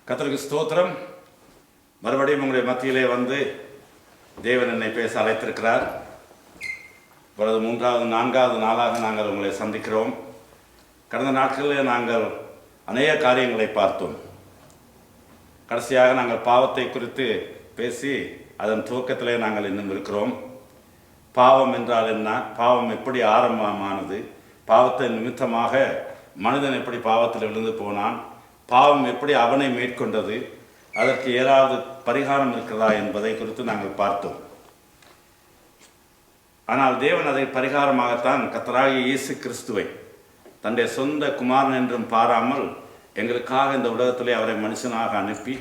கர்த்தருக்கு ஸ்தோத்திரம். மறுபடியும் உங்களுடைய மத்தியிலே வந்து தேவன் என்னை பேச அழைத்திருக்கிறார். இப்பொழுது 3வது 4வது நாளாக நாங்கள் உங்களை சந்திக்கிறோம். கடந்த நாட்களில் நாங்கள் அநேக காரியங்களை பார்த்தோம். கடைசியாக நாங்கள் பாவத்தை குறித்து பேசி அதன் துவக்கத்திலே நாங்கள் இன்னும் இருக்கிறோம். பாவம் என்றால் என்ன, பாவம் எப்படி ஆரம்பமானது, பாவத்தை நிமித்தமாக மனிதன் எப்படி பாவத்தில் விழுந்து போனான், பாவம் எப்படி அவனை மேற்கொண்டது, அதற்கு ஏதாவது பரிகாரம் இருக்கிறதா என்பதை குறித்து நாங்கள் பார்த்தோம். ஆனால் தேவன் அதை பரிகாரமாகத்தான் கர்த்தராகிய இயேசு கிறிஸ்துவை தன்னுடைய சொந்த குமாரன் என்றும் பாராமல் எங்களுக்காக இந்த உலகத்திலே அவரை மனுஷனாக அனுப்பி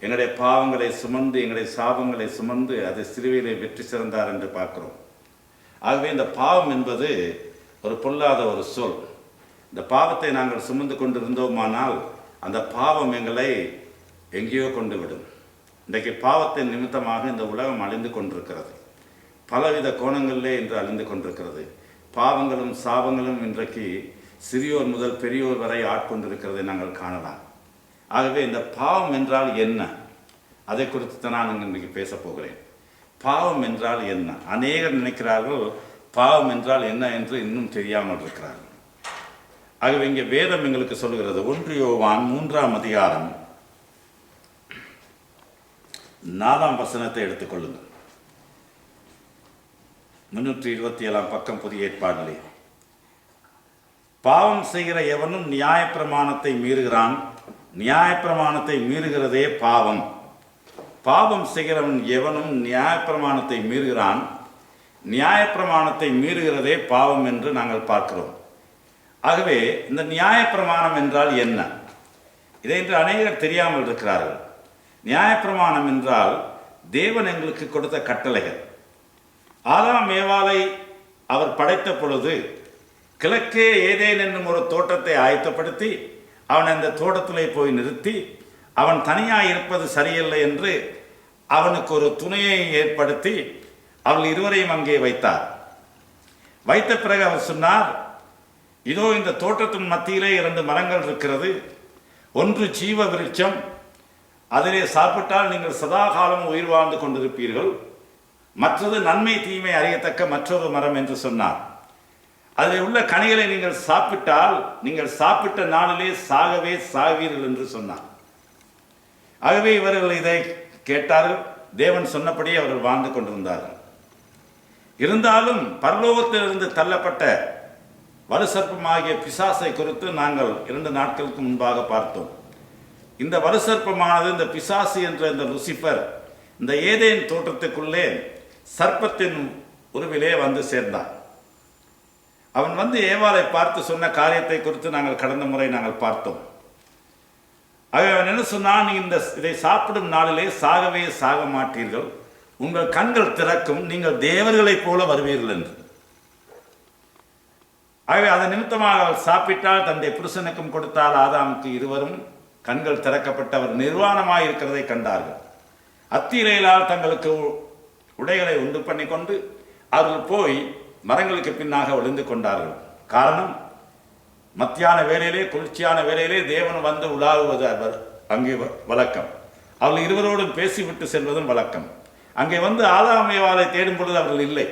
எங்களுடைய பாவங்களை சுமந்து எங்களுடைய சாபங்களை சுமந்து அதை சிலுவையிலே வெற்றி சிறந்தார் என்று பார்க்கிறோம். ஆகவே இந்த பாவம் என்பது ஒரு பொல்லாத ஒரு சொல். இந்த பாவத்தை நாங்கள் சுமந்து கொண்டிருந்தோமானால் அந்த பாவம் எங்களை எங்கேயோ கொண்டு விடும். இன்றைக்கு பாவத்தின் நிமித்தமாக இந்த உலகம் அழிந்து கொண்டிருக்கிறது. பலவித கோணங்களிலே இன்று அழிந்து கொண்டிருக்கிறது. பாவங்களும் சாபங்களும் இன்றைக்கு சிறியோர் முதல் பெரியோர் வரை ஆட்கொண்டிருக்கிறதை நாங்கள் காணலாம். ஆகவே இந்த பாவம் என்றால் என்ன, அதை குறித்து தான் நான் இன்றைக்கு பேச போகிறேன். பாவம் என்றால் என்ன? அநேகர் நினைக்கிறார்கள் பாவம் என்றால் என்ன என்று இன்னும் தெரியாமல் இருக்கிறார்கள். ஆகவே இங்கே வேதம் எங்களுக்கு சொல்கிறது. 1 யோவான் 3ஆம் அதிகாரம் 4ஆம் வசனத்தை எடுத்துக்கொள்ளுங்கள். 327ஆம் பக்கம் புதிய ஏற்பாடிலே, பாவம் செய்கிற எவனும் நியாயப்பிரமாணத்தை மீறுகிறான், நியாயப்பிரமாணத்தை மீறுகிறதே பாவம். பாவம் செய்கிறவன் எவனும் நியாயப்பிரமாணத்தை மீறுகிறான், நியாயப்பிரமாணத்தை மீறுகிறதே பாவம் என்று நாங்கள் பார்க்கிறோம். ஆகவே இந்த நியாயப்பிரமாணம் என்றால் என்ன, இதை இன்று அநேகர் தெரியாமல் இருக்கிறார்கள். நியாயப்பிரமாணம் என்றால் தேவன் எங்களுக்கு கொடுத்த கட்டளைகள். ஆதாம் ஏவாளை அவர் படைத்த பொழுது கிழக்கே ஏதேன் என்னும் ஒரு தோட்டத்தை ஆயத்தப்படுத்தி அவன் அந்த தோட்டத்திலே போய் நிறுத்தி அவன் தனியாக இருப்பது சரியில்லை என்று அவனுக்கு ஒரு துணையை ஏற்படுத்தி அவள் இருவரையும் அங்கே வைத்தார். வைத்த பிறகு அவர் சொன்னார், இதோ இந்த தோட்டத்தின் மத்தியிலே 2 மரங்கள் இருக்கிறது. ஒன்று ஜீவ விருட்சம், அதிலே சாப்பிட்டால் நீங்கள் சதாகாலம் உயிர் வாழ்ந்து கொண்டிருப்பீர்கள். மற்றது நன்மை தீமை அறியத்தக்க மற்றொரு மரம் என்று சொன்னார். அதில் உள்ள கனிகளை நீங்கள் சாப்பிட்டால் நீங்கள் சாப்பிட்ட நாளிலே சாகவே சாவீர்கள் என்று சொன்னார். ஆகவே இவர்கள் இதை கேட்டார்கள். தேவன் சொன்னபடியே அவர்கள் வாழ்ந்து கொண்டிருந்தார்கள். இருந்தாலும் பரலோகத்திலிருந்து தள்ளப்பட்ட வலுசர்ப்பமாகிய பிசாசை குறித்து நாங்கள் 2 நாட்களுக்கு முன்பாக பார்த்தோம். இந்த வலுசர்ப்பமானது, இந்த பிசாசு என்ற இந்த லூசிபர் இந்த ஏதேன் தோட்டத்துக்குள்ளே சர்ப்பத்தின் உருவிலே வந்து சேர்ந்தான். அவன் வந்து ஏவாளை பார்த்து சொன்ன காரியத்தை குறித்து நாங்கள் கடந்த முறை நாங்கள் பார்த்தோம். அவன் என்ன சொன்னான், இதை சாப்பிடும் நாளிலே சாகவே சாக மாட்டீர்கள், உங்கள் கண்கள் திறக்கும், நீங்கள் தேவர்களைப் போல வருவீர்கள் என்று. ஆகவே அதன் நிமித்தமாக அவள் சாப்பிட்டால் தன்னுடைய புருஷனுக்கும் கொடுத்தால் ஆதாமுக்கு இருவரும் கண்கள் திறக்கப்பட்டவர் நிர்வாணமாக இருக்கிறதை கண்டார்கள். அத்திரையிலால் தங்களுக்கு உடைகளை உண்டு பண்ணி கொண்டு அவர்கள் போய் மரங்களுக்கு பின்னாக ஒளிந்து கொண்டார்கள். காரணம், மத்தியான வேளையிலே குளிர்ச்சியான வேளையிலே தேவன் வந்து உலாவுவது அங்கே வழக்கம். அவர்கள் இருவரோடும் பேசிவிட்டு செல்வதும் வழக்கம். அங்கே வந்து ஆதாம் ஏவாளை தேடும் பொழுது அவர்கள் இல்லை.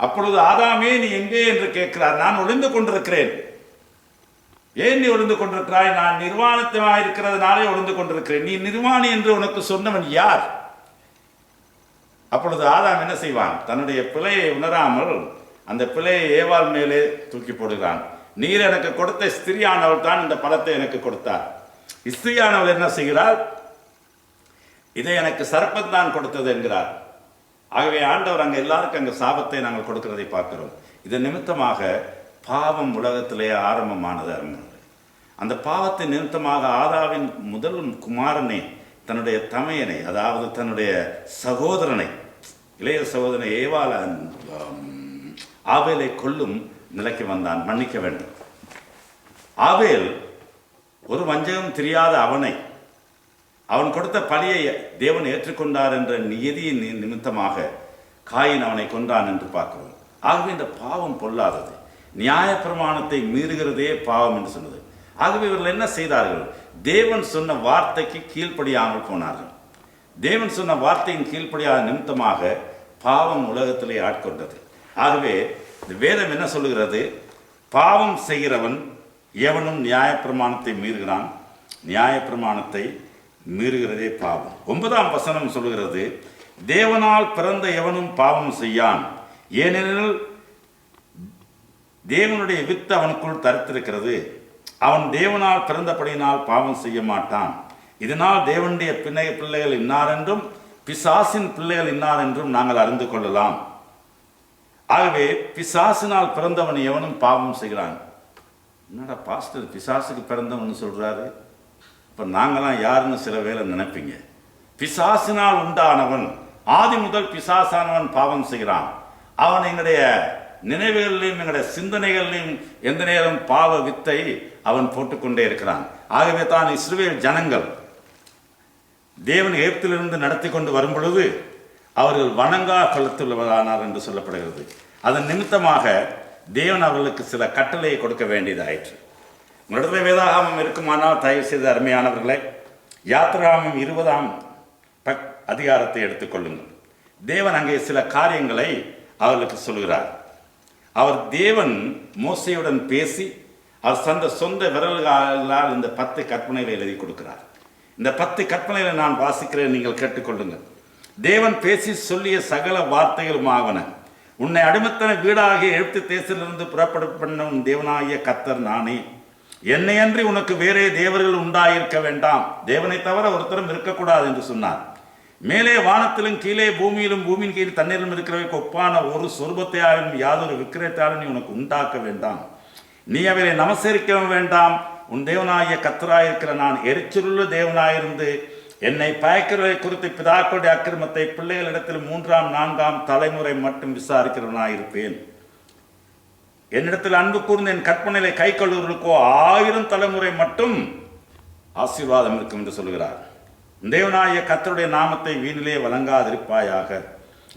அப்பொழுது ஆதாமே நீ எங்கே என்று கேட்கிறார். நான் ஒளிந்து கொண்டிருக்கிறேன். ஏன் நீ ஒளிந்து கொண்டிருக்கிறாய்? நான் நிர்வாணத்தமாக இருக்கிறதுனாலே ஒளிந்து கொண்டிருக்கிறேன். நீ நிர்வாணி என்று உனக்கு சொன்னவன் யார்? அப்பொழுது ஆதாம் என்ன செய்வான், தன்னுடைய பிழையை உணராமல் அந்த பிழையை ஏவாள் மேலே தூக்கி போடுகிறான். நீர் எனக்கு கொடுத்த ஸ்திரியானவள் தான் இந்த பழத்தை எனக்கு கொடுத்தார். ஸ்திரியானவள் என்ன செய்கிறார், இதை எனக்கு சர்ப்பம் தான் கொடுத்தது என்கிறார். ஆகவே ஆண்டவர் அங்கே எல்லாருக்கும் அங்கே சாபத்தை நாங்கள் கொடுக்கிறதை பார்க்கிறோம். இதன் நிமித்தமாக பாவம் உலகத்திலே ஆரம்பமானது. அந்த பாவத்தின் நிமித்தமாக ஆதாவின் முதல் குமாரனை, தன்னுடைய தமையனை, அதாவது தன்னுடைய சகோதரனை, இளைய சகோதரனை ஏவாள ஆபேலை கொல்லும் நிலைக்கு வந்தான். மன்னிக்க வேண்டும். ஆபேல் ஒரு வஞ்சகம் தெரியாத அவன் கொடுத்த பலியை தேவன் ஏற்றுக்கொண்டார் என்ற நியதியின் நிமித்தமாக காயின் அவனை கொன்றான் என்று பார்க்கிறோம். ஆகவே இந்த பாவம் பொல்லாதது. நியாயப்பிரமாணத்தை மீறுகிறதே பாவம் என்று சொன்னது. ஆகவே இவர்கள் என்ன செய்தார்கள், தேவன் சொன்ன வார்த்தைக்கு கீழ்ப்படியாமல் போனார்கள். தேவன் சொன்ன வார்த்தையின் கீழ்ப்படியாத நிமித்தமாக பாவம் உலகத்திலே ஆட்கொண்டது. ஆகவே இந்த வேதம் என்ன சொல்லுகிறது? பாவம் செய்கிறவன் எவனும் நியாயப்பிரமாணத்தை மீறுகிறான், நியாயப்பிரமாணத்தை மீறுகிறதே பாவம். 9ஆம் வசனம் சொல்லுகிறது, தேவனால் பிறந்த எவனும் பாவம் செய்யான், ஏனெனில் தேவனுடைய வித்து அவனுக்குள் தரித்திருக்கிறது, அவன் தேவனால் பிறந்தபடியினால் பாவம் செய்ய மாட்டான். இதனால் தேவனுடைய பிள்ளைகள் இன்னார் என்றும் பிசாசின் பிள்ளைகள் இன்னார் என்றும் நாங்கள் அறிந்து கொள்ளலாம். ஆகவே பிசாசினால் பிறந்தவன் எவனும் பாவம் செய்கிறான். என்னடா பாஸ்டர் பிசாசுக்கு பிறந்தவன் சொல்றாரு, இப்போ நாங்களாம் யாருன்னு சில வேளை நினைப்பீங்க. பிசாசினால் உண்டானவன், ஆதி முதல் பிசாசானவன் பாவம் செய்கிறான். அவன் எங்களுடைய நினைவுகளிலும் எங்களுடைய சிந்தனைகளிலும் எந்த நேரம் பாவ வித்தை அவன் போட்டுக்கொண்டே இருக்கிறான். ஆகவே தான் இஸ்ரவேல் ஜனங்கள் தேவன் எகிப்திலிருந்து நடத்தி கொண்டு வரும் பொழுது அவர்கள் வணங்கா கழுத்துள்ளவரானார் என்று சொல்லப்படுகிறது. அதன் நிமித்தமாக தேவன் அவர்களுக்கு சில கட்டளையை கொடுக்க வேண்டியதாயிற்று. உங்களிடத்தில் வேதாகமம் இருக்குமானால் தயவு செய்து அருமையானவர்களை யாத்திராகமம் 20ஆம் அதிகாரத்தை எடுத்துக்கொள்ளுங்கள். தேவன் அங்கே சில காரியங்களை அவர்களுக்கு சொல்கிறார். அவர் தேவன் மோசையுடன் பேசி அவர் சொந்த விரல்களால் இந்த 10 கற்பனைகளை எழுதி கொடுக்கிறார். இந்த 10 கற்பனைகளை நான் வாசிக்கிறேன், நீங்கள் கேட்டுக்கொள்ளுங்கள். தேவன் பேசி சொல்லிய சகல வார்த்தைகளுமாவன, உன்னை அடிமைத்தன வீடாகிய எகிப்து தேசத்திலிருந்து புறப்பட பண்ண உன் தேவனாகிய கர்த்தர் நானே. என்னையன்றி உனக்கு வேறே தேவர்கள் உண்டாயிருக்க வேண்டாம், தேவனை தவிர ஒருத்தரும் இருக்கக்கூடாது என்று சொன்னார். மேலே வானத்திலும் கீழே பூமியிலும் பூமியின் கீழ் தண்ணீரிலும் இருக்கிறவருக்கு ஒப்பான ஒரு சொரூபத்தையாலும் யாதொரு விக்கிரகத்தாலும் நீ உனக்கு உண்டாக்க வேண்டாம், நீ அவரை நமஸ்கரிக்கவும் வேண்டாம். உன் தேவனாகிய கர்த்தராயிருக்கிற நான் எரிச்சலுள்ள தேவனாயிருந்து என்னை பயக்கிறதை குறித்து பிதாக்களுடைய அக்கிரமத்தை பிள்ளைகளிடத்தில் 3ஆம் 4ஆம் தலைமுறை மட்டும் விசாரிக்கிறவனாயிருப்பேன். என்னிடத்தில் அன்பு கூர்ந்து என் கற்பனைகளை கை கொள்வர்களுக்கோ 1000 தலைமுறை மட்டும் ஆசீர்வாதம் இருக்கும் என்று சொல்கிறார். தேவனாகிய கர்த்தருடைய நாமத்தை வீணிலே வழங்காதிருப்பாயாக,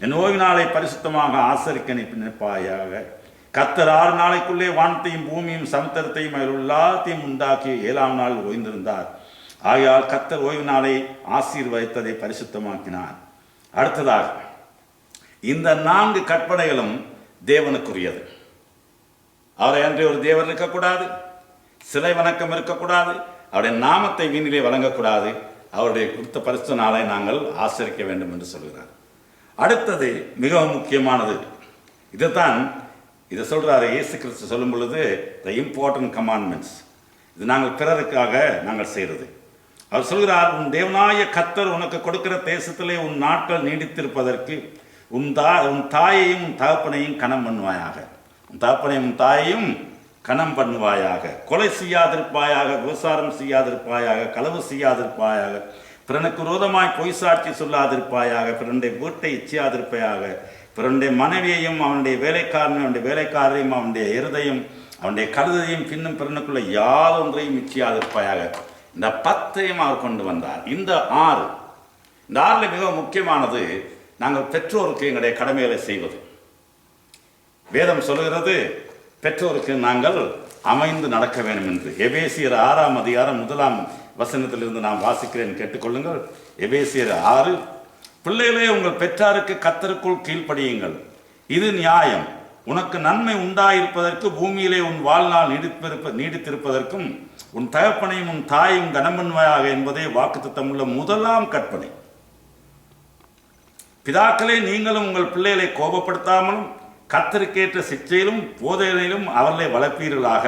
என் ஓய்வு நாளை பரிசுத்தமாக ஆசரிக்க நிற்பாயாக. கர்த்தர் 6 நாளைக்குள்ளே வானத்தையும் பூமியும் சமுத்திரத்தையும் அதில் எல்லாத்தையும் உண்டாக்கி 7ஆம் நாள் ஓய்ந்திருந்தார். ஆகையால் கர்த்தர் ஓய்வு நாளை ஆசீர்வதித்ததை பரிசுத்தமாக்கினார். அடுத்ததாக இந்த 4 கற்பனைகளும் தேவனுக்குரியது. அவரை அன்றி ஒரு தேவன் இருக்கக்கூடாது, சிலை வணக்கம் இருக்கக்கூடாது, அவருடைய நாமத்தை வீணிலே வழங்கக்கூடாது, அவருடைய குறித்த பரிசுத்த நாளை நாங்கள் ஆசரிக்க வேண்டும் என்று சொல்கிறார். அடுத்தது மிகவும் முக்கியமானது, இதை சொல்றாரு இயேசு கிறிஸ்து சொல்லும் பொழுது, த இம்பார்ட்டன்ட் கமாண்ட்மெண்ட்ஸ். இது நாங்கள் பிறருக்காக நாங்கள் செய்கிறது. அவர் சொல்கிறார், உன் தேவனாகிய கர்த்தர் உனக்கு கொடுக்கிற தேசத்திலே உன் நாட்கள் நீடித்திருப்பதற்கு உன் தாயையும் உன் தகப்பனையும் கனம் பண்ணுவாயாக, உன் தகப்பனையும் உன் தாயையும் கனம் பண்ணுவாயாக, கொலை செய்யாதிருப்பாயாக, விபசாரம் செய்யாதிருப்பாயாக, களவு செய்யாதிருப்பாயாக, பிறனுக்கு விரோதமாய் பொய் சாட்சி சொல்லாதிருப்பாயாக, பிறனுடைய வீட்டை இச்சையாதிருப்பாயாக, பிறனுடைய மனைவியையும் அவனுடைய வேலைக்காரரையும் அவனுடைய இருதையும் அவனுடைய கழுதையும் பின்னும் பிறனுக்குள்ள யாதொன்றையும் இச்சையாதிருப்பாயாக. இந்த 10ஐயும் அவர் கொண்டு வந்தார். இந்த 6 மிக முக்கியமானது நாங்கள் பெற்றோருக்கு எங்களுடைய கடமைகளை செய்வது. வேதம் சொல்லுகிறது பெற்றோருக்கு நாங்கள் அமைந்து நடக்க வேண்டும் என்று. எபேசியர் 6ஆம் அதிகாரம் 1ஆம் வசனத்திலிருந்து நான் வாசிக்கிறேன், கேட்டுக்கொள்ளுங்கள். எபேசியர் 6, பிள்ளைகளே உங்கள் பெற்றாருக்கு கர்த்தருக்குள் கீழ்ப்படியுங்கள், இது நியாயம். உனக்கு நன்மை உண்டாயிருப்பதற்கு பூமியிலே உன் வாழ்நாள் நீடித்திருப்பதற்கும் உன் தகப்பனையும் உன் தாயும் கனமன்மையாக என்பதே வாக்குத்தத்தமுள்ள 1ஆம் கற்பனை. பிதாக்களே, நீங்களும் உங்கள் பிள்ளைகளை கோபப்படுத்தாமலும் கர்த்தருக்கேற்ற சிச்சையிலும் போதையிலும் அவர்களை வளர்ப்பீர்களாக.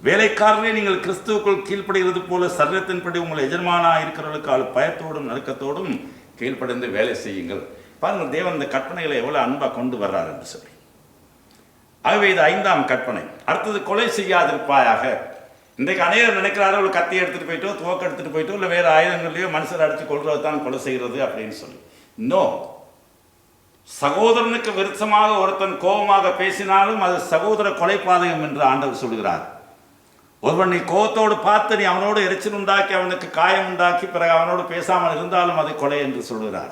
வேலைக்காரர்களே, நீங்கள் கிறிஸ்துவுக்குள் கீழ்ப்படுகிறது போல சரீரத்தின்படி உங்கள் எஜமானாக இருக்கிறவர்களுக்கு பயத்தோடும் நடுக்கத்தோடும் கீழ்ப்படைந்து வேலை செய்யுங்கள். பாருங்கள், தேவன் இந்த கற்பனைகளை எவ்வளவு அன்பா கொண்டு வர்றார் என்று சொல்லி. ஆகவே இது 5ஆம் கற்பனை. அடுத்தது கொலை செய்யாதிருப்பாயாக. இன்றைக்கு அநேகர் நினைக்கிறார்கள், ஒரு கத்தி எடுத்துட்டு போயிட்டோ துவக்க எடுத்துட்டு போயிட்டோ இல்லை வேறு ஆயுதங்களையோ மனுஷரை அடித்து கொள்றது தான் கொலை செய்கிறது அப்படின்னு சொல்லி. நோ, சகோதரனுக்கு விருத்தமாக ஒருத்தன் கோபமாக பேசினாலும் அது சகோதர கொலைபாதகம் என்று ஆண்டவர் சொல்கிறார். ஒருவன் நீ கோபத்தோடு பார்த்து நீ அவனோடு எரிச்சல் உண்டாக்கி அவனுக்கு காயம் உண்டாக்கி பிறகு அவனோடு பேசாமல் இருந்தாலும் அது கொலை என்று சொல்கிறார்.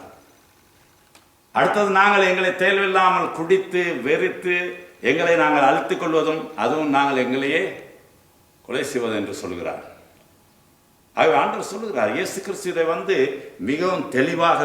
அடுத்தது, நாங்கள் எங்களை தேவையில்லாமல் குடித்து வெறித்து எங்களை நாங்கள் அழித்துக் கொள்வதும் அதுவும் நாங்கள் எங்களையே கொலை செய்வது என்று சொல்கிறார். ஆகவே ஆண்டவர் சொல்லுகிறார், இயேசு கிறிஸ்து இதை மிகவும் தெளிவாக